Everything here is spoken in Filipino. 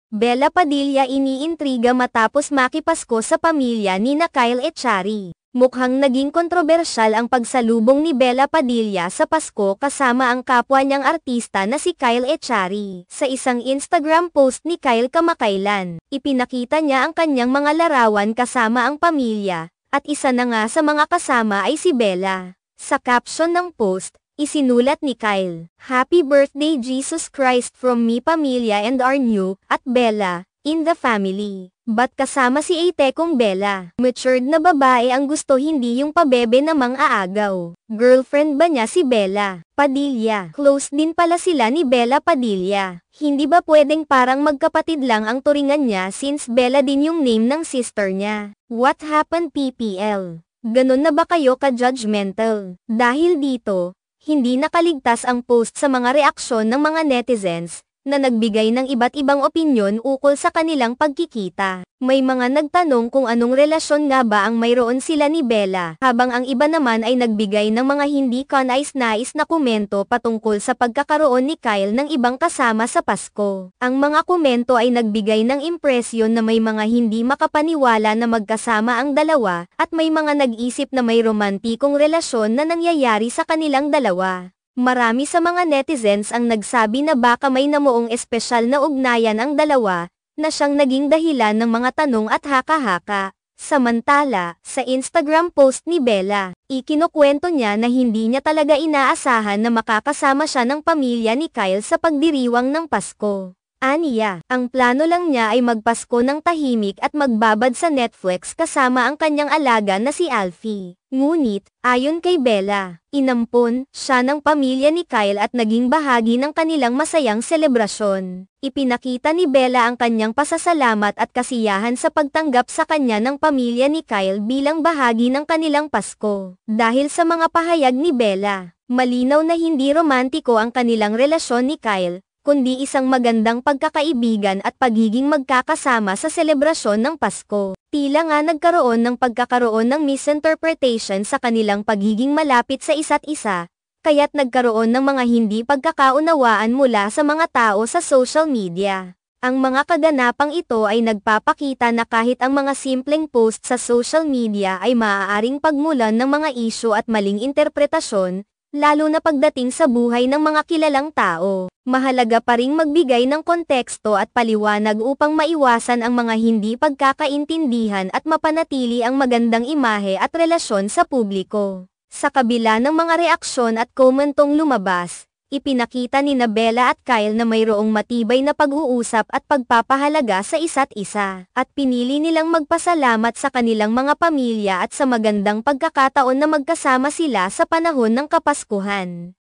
Bella Padilla iniintriga matapos makipasko sa pamilya ni Kyle Echari. Mukhang naging kontrobersyal ang pagsalubong ni Bella Padilla sa Pasko kasama ang kapwa niyang artista na si Kyle Echari. Sa isang Instagram post ni Kyle kamakailan, ipinakita niya ang kanyang mga larawan kasama ang pamilya, at isa na nga sa mga kasama ay si Bella. Sa caption ng post, isinulat ni Kyle, "Happy birthday Jesus Christ from me pamilya and our new, at Bella, in the family." Ba't kasama si ate kong Bella? Matured na babae ang gusto, hindi yung pabebe namang aagaw. Girlfriend ba niya si Bella Padilla? Close din pala sila ni Bella Padilla. Hindi ba pwedeng parang magkapatid lang ang turingan niya since Bella din yung name ng sister niya? What happened PPL? Ganon na ba kayo ka-judgmental? Dahil dito, hindi nakaligtas ang post sa mga reaksyon ng mga netizens, na nagbigay ng iba't ibang opinyon ukol sa kanilang pagkikita. May mga nagtanong kung anong relasyon nga ba ang mayroon sila ni Bella, habang ang iba naman ay nagbigay ng mga hindi kanais-nais na komento patungkol sa pagkakaroon ni Kyle ng ibang kasama sa Pasko. Ang mga komento ay nagbigay ng impresyon na may mga hindi makapaniwala na magkasama ang dalawa, at may mga nag-isip na may romantikong relasyon na nangyayari sa kanilang dalawa. Marami sa mga netizens ang nagsabi na baka may namuong espesyal na ugnayan ang dalawa, na siyang naging dahilan ng mga tanong at haka-haka. Samantala, sa Instagram post ni Bella, ikinukwento niya na hindi niya talaga inaasahan na makakasama siya ng pamilya ni Kyle sa pagdiriwang ng Pasko. Aniya, ang plano lang niya ay magpasko ng tahimik at magbabad sa Netflix kasama ang kanyang alaga na si Alfie. Ngunit, ayon kay Bella, inampon siya ng pamilya ni Kyle at naging bahagi ng kanilang masayang selebrasyon. Ipinakita ni Bella ang kanyang pasasalamat at kasiyahan sa pagtanggap sa kanya ng pamilya ni Kyle bilang bahagi ng kanilang Pasko. Dahil sa mga pahayag ni Bella, malinaw na hindi romantiko ang kanilang relasyon ni Kyle, kundi isang magandang pagkakaibigan at pagiging magkakasama sa selebrasyon ng Pasko. Tila nga nagkaroon ng pagkakaroon ng misinterpretation sa kanilang pagiging malapit sa isa't isa, kaya't nagkaroon ng mga hindi pagkakaunawaan mula sa mga tao sa social media. Ang mga kaganapang ito ay nagpapakita na kahit ang mga simpleng post sa social media ay maaaring pagmulan ng mga isyu at maling interpretasyon, lalo na pagdating sa buhay ng mga kilalang tao. Mahalaga pa ring magbigay ng konteksto at paliwanag upang maiwasan ang mga hindi pagkakaintindihan at mapanatili ang magandang imahe at relasyon sa publiko. Sa kabila ng mga reaksyon at komentong lumabas, ipinakita ni Bella at Kyle na mayroong matibay na pag-uusap at pagpapahalaga sa isa't isa, at pinili nilang magpasalamat sa kanilang mga pamilya at sa magandang pagkakataon na magkasama sila sa panahon ng Kapaskuhan.